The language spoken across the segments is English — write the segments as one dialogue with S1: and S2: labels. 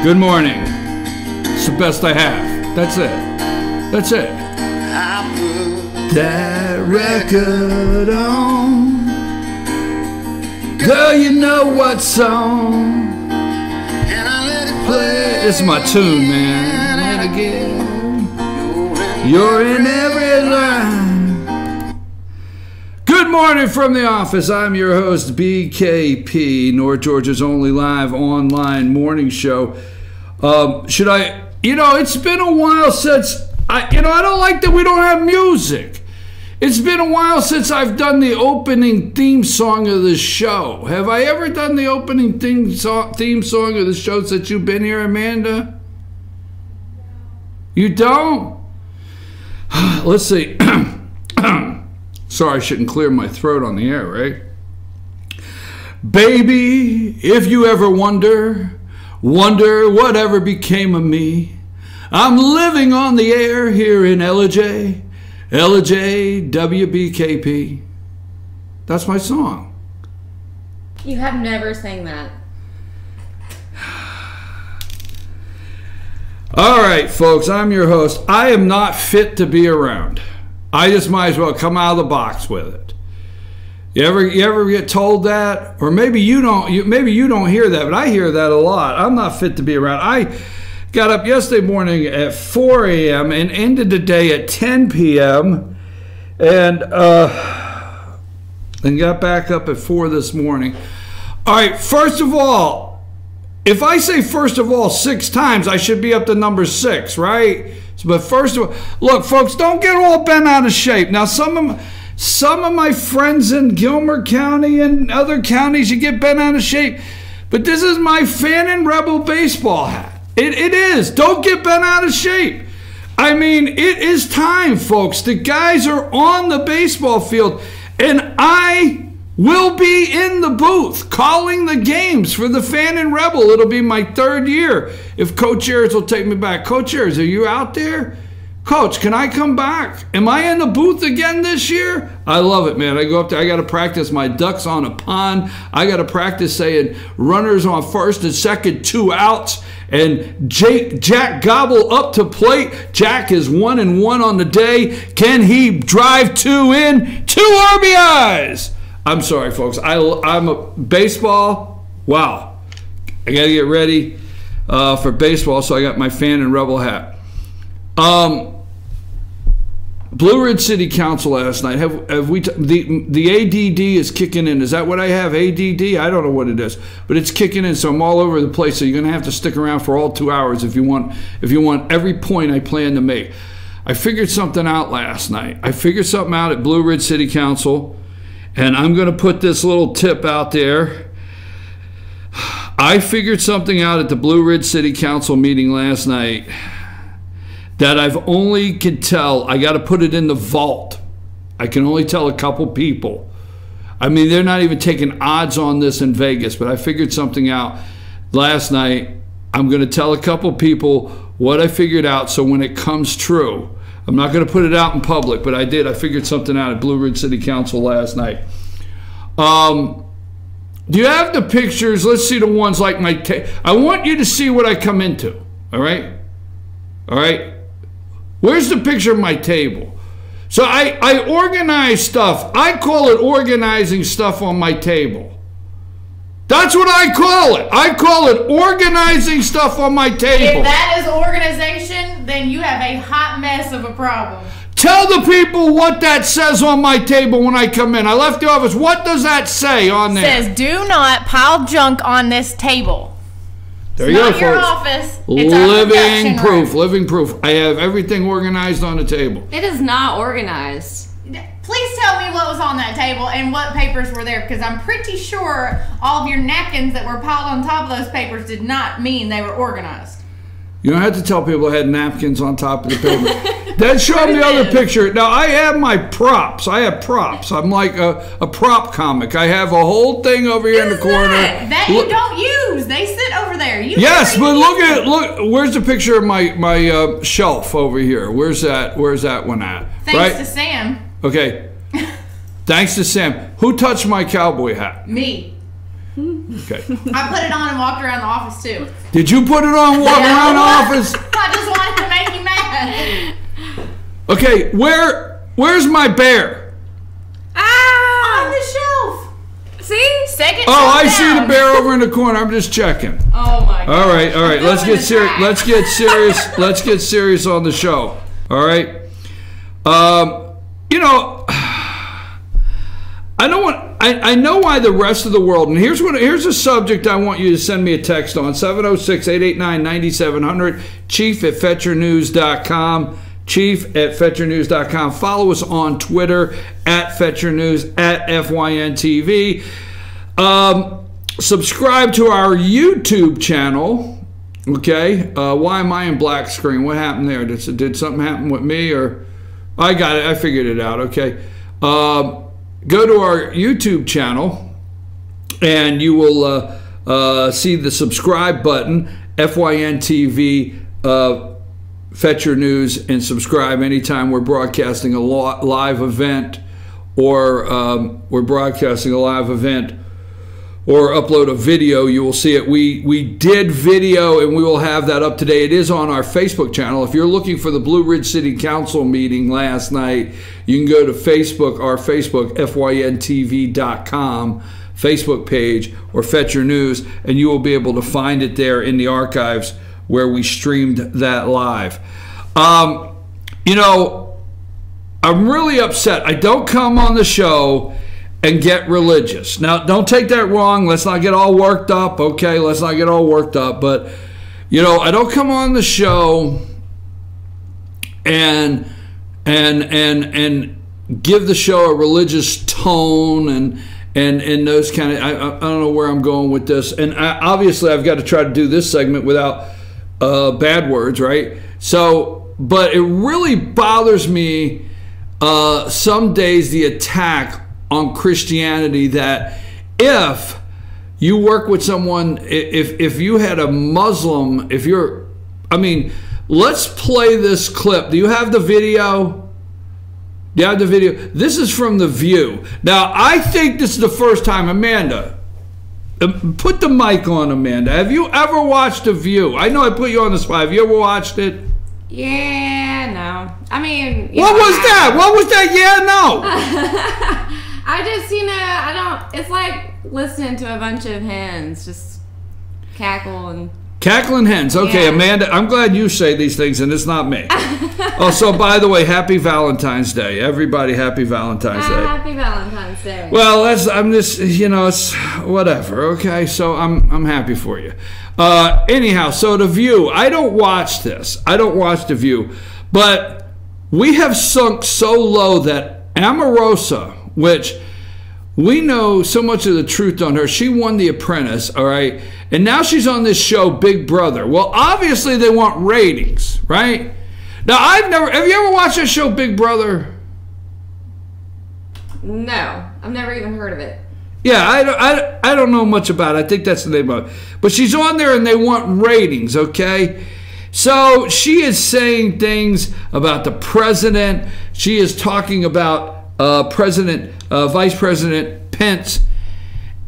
S1: Good morning. It's the best I have. That's it. That's it.
S2: I put
S1: That record on. Girl, you know what song
S2: and I let it
S1: play. This is my tune, man. And again, you're in every line. Good morning from the office. I'm your host, BKP, North Georgia's only live online morning show. It's been a while since, I don't like that we don't have music. It's been a while since I've done the opening theme song of the show. Have I ever done the opening theme song of the show since you've been here, Amanda? You don't? Let's see. Sorry, I shouldn't clear my throat on the air, right? Baby, if you ever wonder whatever became of me, I'm living on the air here in LJ, WBKP. That's my song.
S3: You have never sang that.
S1: All right, folks, I'm your host. I am not fit to be around. I just might as well come out of the box with it. You ever get told that? Or maybe you don't hear that, but I hear that a lot. I'm not fit to be around. I got up yesterday morning at 4 a.m. and ended the day at 10 p.m. and got back up at 4 this morning. All right, first of all, if I say first of all 6 times, I should be up to number 6, right? But first of all, look, folks, don't get all bent out of shape. Now, some of my friends in Gilmer County and other counties, you get bent out of shape. But this is my Fan and Rebel baseball hat. It is. Don't get bent out of shape. I mean, it is time, folks. The guys are on the baseball field, and I will be in the booth calling the games for the Fan and Rebel. It'll be my 3rd year if Coach Ayers will take me back. Coach Ayers, are you out there? Coach, can I come back? Am I in the booth again this year? I love it, man. I go up there. I got to practice my ducks on a pond. I got to practice saying runners on first and second, 2 outs. And Jack Gobble up to plate. Jack is 1-1 on the day. Can he drive 2 in? 2 RBIs. I'm sorry, folks. I'm a baseball. Wow. I got to get ready for baseball, so I got my Fan and Rebel hat. Blue Ridge City Council last night. Have we? The ADD is kicking in. Is that what I have? ADD? I don't know what it is, but it's kicking in. So I'm all over the place. So you're gonna have to stick around for all 2 hours if you want every point I plan to make. I figured something out last night. I figured something out at Blue Ridge City Council. And I'm going to put this little tip out there. I figured something out at the Blue Ridge City Council meeting last night that I've only can tell. I got to put it in the vault. I can only tell a couple people. I mean, they're not even taking odds on this in Vegas, but I figured something out last night. I'm going to tell a couple people what I figured out, so when it comes true, I'm not going to put it out in public, but I did. I figured something out at Blue Ridge City Council last night. Do you have the pictures? Let's see the ones like my I want you to see what I come into. All right? All right? Where's the picture of my table? So I organize stuff. I call it organizing stuff on my table. That's what I call it. I call it organizing stuff on my table.
S3: If that is organization, then you have a hot mess of a problem.
S1: Tell the people what that says on my table when I come in. I left the office. What does that say on there?
S3: It says, do not pile junk on this table.
S1: There you go, folks.
S3: It's not your office.
S1: It's living proof. Living proof. I have everything organized on the table.
S4: It is not organized.
S3: Please tell me what was on that table and what papers were there, because I'm pretty sure all of your napkins that were piled on top of those papers did not mean they were organized.
S1: You don't have to tell people I had napkins on top of the paper. Then show them the other picture. Now, I have my props. I have props. I'm like a prop comic. I have a whole thing over here in the corner.
S3: That you don't use. They sit over there.
S1: Yes, but look. Where's the picture of my shelf over here? Where's that one at?
S3: Thanks to Sam.
S1: Okay. Thanks to Sam. Who touched my cowboy hat?
S3: Me.
S1: Okay.
S3: I put it on and walked around the office too.
S1: Did you put it on walking around the office?
S3: I just wanted to make you mad.
S1: Okay, where's my bear?
S3: On the shelf.
S4: See?
S3: Second.
S1: Oh, I
S3: shelf
S1: see
S3: down.
S1: the bear over in the corner. I'm just checking.
S3: Oh my god.
S1: All right. Let's get serious.
S3: track.
S1: Let's get serious. Let's get serious on the show. All right. You know, I know why the rest of the world, and here's a subject I want you to send me a text on, 706-889-9700, chief@fetchernews.com, chief@fetchernews.com. Follow us on Twitter @FetcherNews, @FYNTV. Subscribe to our YouTube channel. Okay. Why am I in black screen? What happened there? Did something happen with me, or I got it? I figured it out. Okay. Go to our YouTube channel, and you will see the subscribe button, FYNTV, Fetcher News, and subscribe anytime we're broadcasting a live event, or or upload a video. You will see it. We did video, and we will have that up today. It is on our Facebook channel. If you're looking for the Blue Ridge City Council meeting last night, you can go to Facebook, our Facebook, FYNTV.com Facebook page, or Fetcher News, and you will be able to find it there in the archives where we streamed that live. You know, I'm really upset. I don't come on the show and get religious. Now, don't take that wrong. Let's not get all worked up, okay? Let's not get all worked up. But, you know, I don't come on the show and give the show a religious tone and those kind of, I don't know where I'm going with this. And obviously, I've got to try to do this segment without bad words, right? So, but it really bothers me some days, the attack on Christianity, that if you work with someone, if you had a Muslim, let's play this clip. Do you have the video? Do you have the video? This is from The View. Now, I think this is the first time, Amanda, put the mic on, Amanda. Have you ever watched The View? I know I put you on the spot. Have you ever watched it?
S4: Yeah, no. I mean,
S1: what was that? What was that? Yeah, no.
S4: I just, I don't, it's like listening to a bunch of hens just cackle and...
S1: Cackling hens. Okay, yeah. Amanda, I'm glad you say these things and it's not me. Also, by the way, happy Valentine's Day. Everybody, happy Valentine's Day.
S4: Happy Valentine's Day.
S1: Well, I'm just, it's whatever, okay? So I'm happy for you. Anyhow, so The View. I don't watch this. I don't watch The View. But we have sunk so low that Omarosa, which we know so much of the truth on her. She won The Apprentice, all right? And now she's on this show, Big Brother. Well, obviously they want ratings, right? Now, have you ever watched that show, Big Brother?
S4: No, I've never even heard of it.
S1: Yeah, I don't know much about it. I think that's the name of it. But she's on there and they want ratings, okay? So she is saying things about the president. She is talking about Vice President Pence,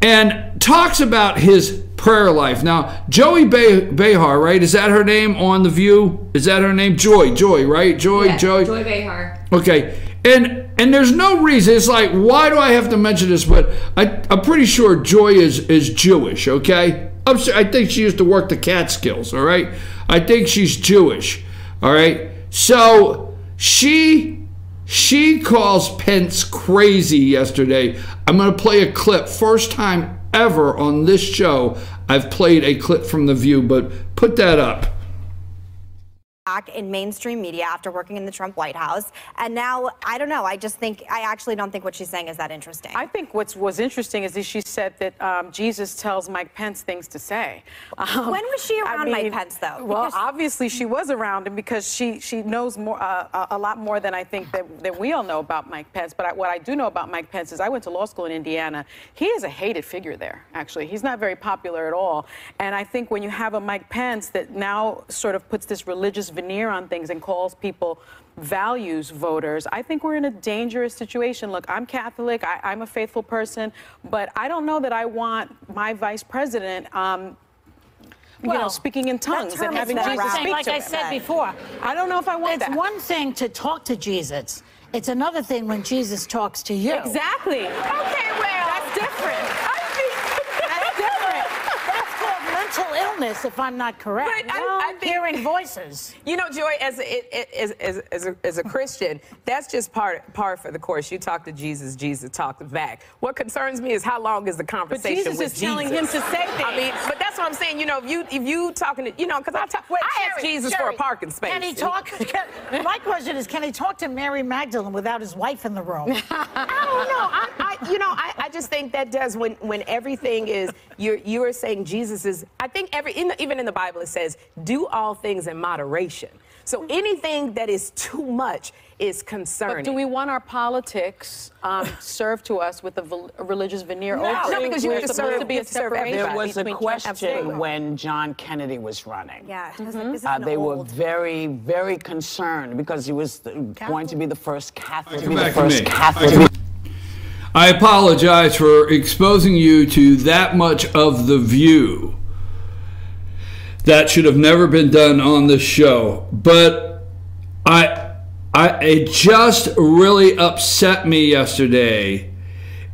S1: and talks about his prayer life. Now, Joy Behar, right? Is that her name on The View? Is that her name? Joy, right? Joy,
S4: yeah,
S1: Joy
S4: Behar.
S1: Okay, and there's no reason. It's like, why do I have to mention this? But I'm pretty sure Joy is Jewish, okay? I think she used to work the Catskills, all right? I think she's Jewish, all right? So she calls Pence crazy yesterday. I'm going to play a clip. First time ever on this show I've played a clip from The View, but put that up.
S5: Back in mainstream media after working in the Trump White House, and now I don't know. I actually don't think what she's saying is that interesting.
S6: I think what was interesting is that she said that Jesus tells Mike Pence things to say.
S5: When was she around Mike Pence, though?
S6: Well, obviously she was around him because she knows more a lot more than I think that we all know about Mike Pence. But what I do know about Mike Pence is I went to law school in Indiana. He is a hated figure there. Actually, he's not very popular at all. And I think when you have a Mike Pence that now sort of puts this religious veneer on things and calls people values voters, I think we're in a dangerous situation. Look, I'm Catholic, I'm a faithful person, but I don't know that I want my vice president you know, speaking in tongues and having Jesus speak
S7: like
S6: to
S7: I
S6: him.
S7: said before,
S6: I don't know if I want
S7: it's
S6: that.
S7: one thing to talk to Jesus. It's another thing when Jesus talks to you.
S6: Exactly. Okay, well, that's different. That's different.
S7: That's called mental illness, if I'm not correct.
S8: But I think,
S7: hearing voices.
S8: You know, Joy, as a Christian, that's just par for the course. You talk to Jesus, Jesus talks back. What concerns me is how long is the conversation
S6: Jesus
S8: with
S6: is telling him to say things.
S8: I mean, but that's what I'm saying. You know, if you talking to, you know, because I asked Jesus for a parking space.
S7: Can he talk? My question is, can he talk to Mary Magdalene without his wife in the room?
S8: I don't know. I just think that does when everything is you are saying Jesus is. I think even in the Bible it says do all things in moderation. So anything that is too much is concerning.
S6: But do we want our politics served to us with a religious veneer?
S8: No, because you have to
S6: supposed to be a
S8: serve
S6: separation.
S9: There was a
S6: between
S9: question when John Kennedy was running.
S5: Yeah.
S9: They were very, very concerned because he was going to be the first Catholic.
S1: I apologize for exposing you to that much of The View. That should have never been done on this show. But it just really upset me yesterday.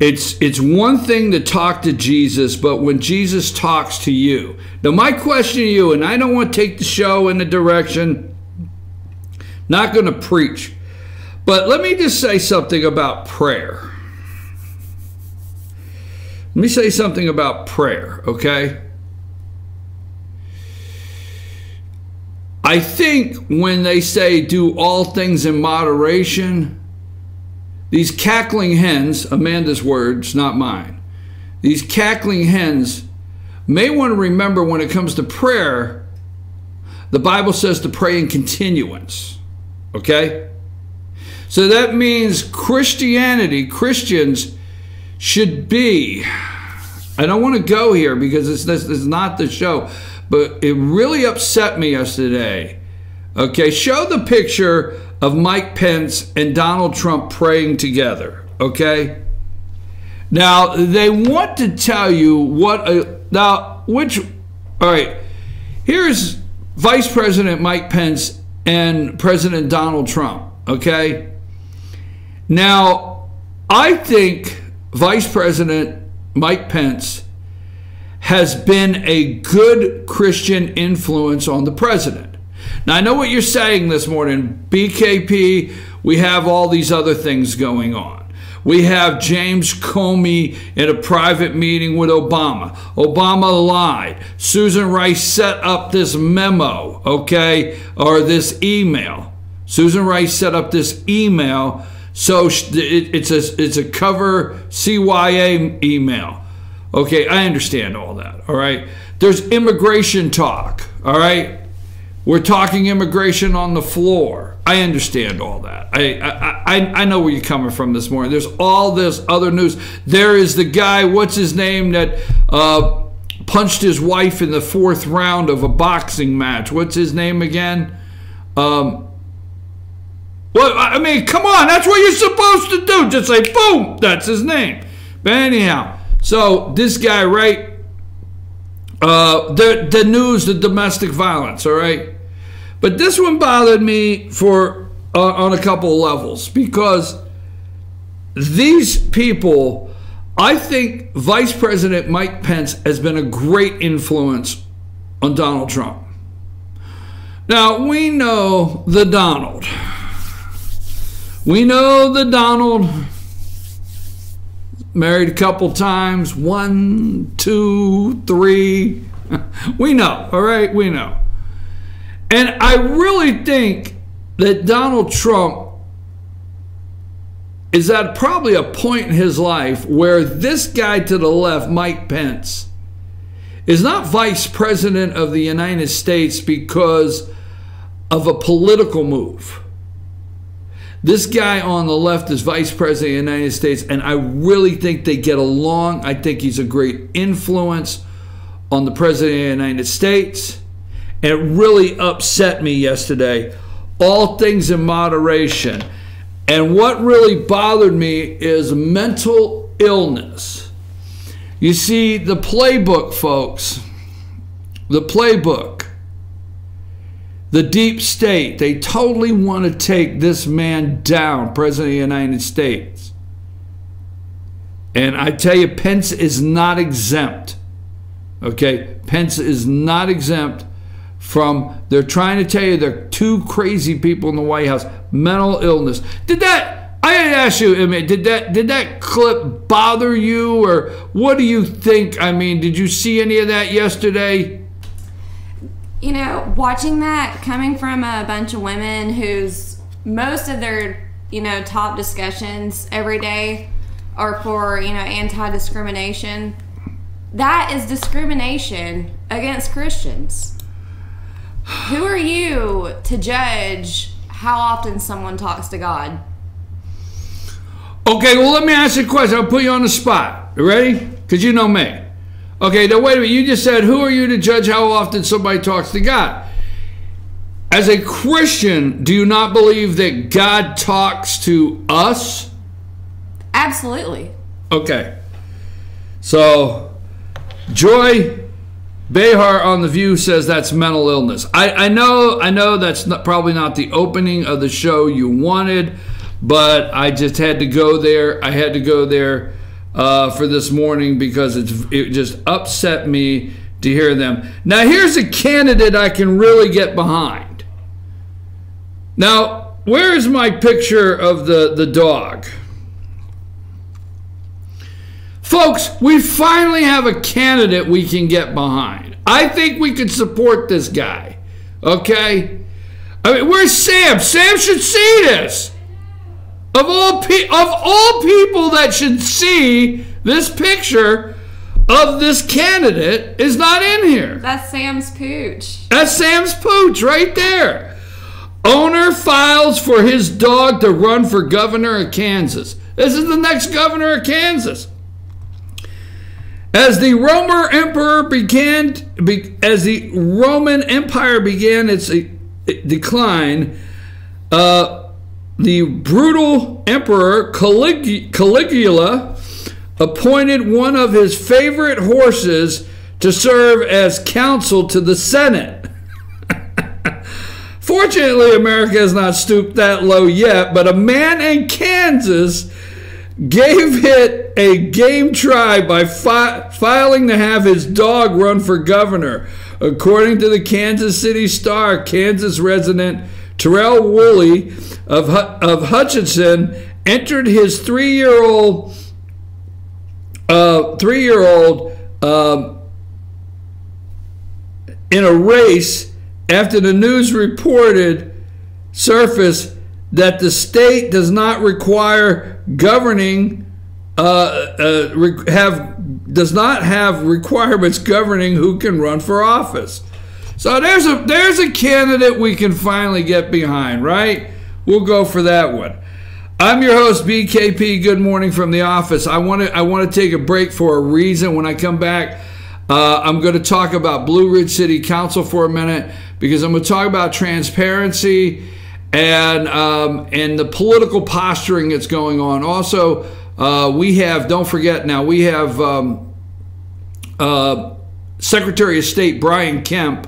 S1: It's one thing to talk to Jesus, but when Jesus talks to you. Now my question to you, and I don't want to take the show in a direction, not going to preach, but let me just say something about prayer. Let me say something about prayer, okay? I think when they say do all things in moderation, these cackling hens, Amanda's words, not mine, these cackling hens may want to remember when it comes to prayer, the Bible says to pray in continuance, okay? So that means Christians should be, I don't want to go here because this is not the show, but it really upset me yesterday. Okay, show the picture of Mike Pence and Donald Trump praying together, okay? Now, they want to tell you all right, here's Vice President Mike Pence and President Donald Trump, okay? Now, I think Vice President Mike Pence has been a good Christian influence on the president. Now, I know what you're saying this morning, BKP, we have all these other things going on. We have James Comey in a private meeting with Obama. Obama lied. Susan Rice set up this memo, okay, or this email. Susan Rice set up this email, so it's a cover CYA email. Okay, I understand all that, all right? There's immigration talk, all right? We're talking immigration on the floor. I understand all that. I know where you're coming from this morning. There's all this other news. There is the guy, what's his name, that punched his wife in the 4th round of a boxing match. What's his name again? Well, I mean, come on, that's what you're supposed to do. Just say, boom, that's his name. But anyhow, so this guy, right? The news, the domestic violence, all right? But this one bothered me for on a couple of levels because these people, I think Vice President Mike Pence has been a great influence on Donald Trump. Now, we know the Donald. We know the Donald married a couple times, 1, 2, 3. We know, all right? We know. And I really think that Donald Trump is at probably a point in his life where this guy to the left, Mike Pence, is not vice president of the United States because of a political move. This guy on the left is vice president of the United States, and I really think they get along. I think he's a great influence on the president of the United States. and it really upset me yesterday. All things in moderation. And what really bothered me is mental illness. You see, the playbook, folks, the playbook, the deep state, they totally want to take this man down, President of the United States. And I tell you, Pence is not exempt. Okay? Pence is not exempt from, they're trying to tell you there are two crazy people in the White House. Mental illness. I ask you, I mean, did that clip bother you, or what do you think? I mean, did you see any of that yesterday?
S4: You know, watching that coming from a bunch of women whose most of their, top discussions every day are for, anti-discrimination. That is discrimination against Christians. Who are you to judge how often someone talks to God?
S1: Okay, well, let me ask you a question. I'll put you on the spot. You ready? Because you know me. Okay, now wait a minute. You just said, who are you to judge how often somebody talks to God? As a Christian, do you not believe that God talks to us?
S4: Absolutely. Okay.
S1: So, Joy Behar on The View says that's mental illness. I know that's probably not the opening of the show you wanted, but I just had to go there. I had to go there for this morning because it just upset me to hear them. Now, here's a candidate I can really get behind. Now, where is my picture of the dog? Folks, we finally have a candidate we can get behind. I think we could support this guy. Okay? I mean, where's Sam? Sam should see this. Of all people that should see this picture of this candidate is not in here.
S4: That's Sam's pooch.
S1: That's Sam's pooch right there. Owner files for his dog to run for governor of Kansas. This is the next governor of Kansas. As the Roman Empire began its decline, the brutal emperor Caligula appointed one of his favorite horses to serve as counsel to the Senate. Fortunately, America has not stooped that low yet, but a man in Kansas gave it a game try by filing to have his dog run for governor. According to the Kansas City Star, Kansas resident Terrell Woolley of Hutchinson entered his three-year-old in a race after the news surfaced that the state does not require does not have requirements governing who can run for office. So there's a candidate we can finally get behind, right? We'll go for that one. I'm your host, BKP. Good morning from the office. I want to take a break for a reason. When I come back, I'm going to talk about Blue Ridge City Council for a minute, because I'm going to talk about transparency and the political posturing that's going on. Also, we have, don't forget now, we have Secretary of State Brian Kemp,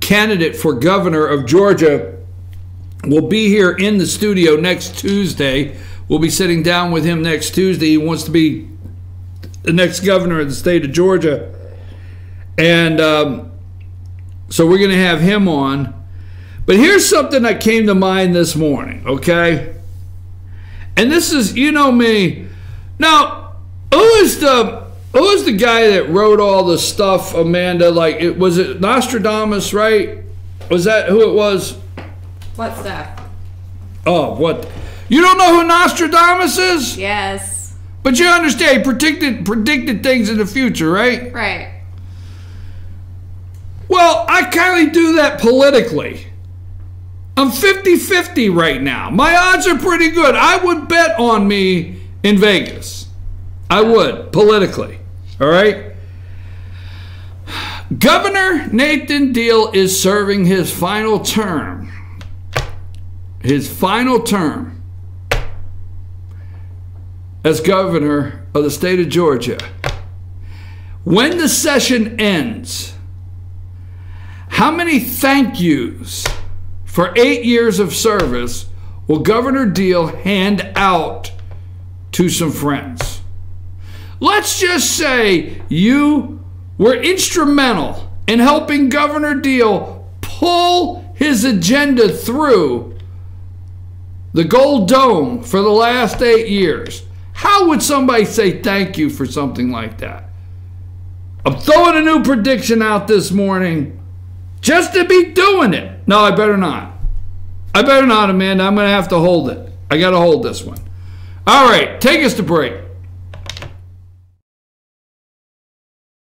S1: candidate for governor of Georgia, will be here in the studio next Tuesday. We'll be sitting down with him next Tuesday. He wants to be the next governor of the state of Georgia. And so we're going to have him on. But here's something that came to mind this morning, okay? And this is, you know me. Now, who is the guy that wrote all the stuff, Amanda? Like, was it Nostradamus, right? Was that who it was?
S4: What stuff?
S1: Oh, what? You don't know who Nostradamus is?
S4: Yes.
S1: But you understand, he predicted things in the future, right?
S4: Right.
S1: Well, I kind of do that politically. I'm 50-50 right now. My odds are pretty good. I would bet on me in Vegas. I would, politically. All right? Governor Nathan Deal is serving his final term. His final term as governor of the state of Georgia. When the session ends, how many thank yous for 8 years of service will Governor Deal hand out to some friends? Let's just say you were instrumental in helping Governor Deal pull his agenda through the Gold Dome for the last 8 years. How would somebody say thank you for something like that? I'm throwing a new prediction out this morning just to be doing it. No, I better not. I better not, Amanda. I'm going to have to hold it. I got to hold this one. All right, take us to break.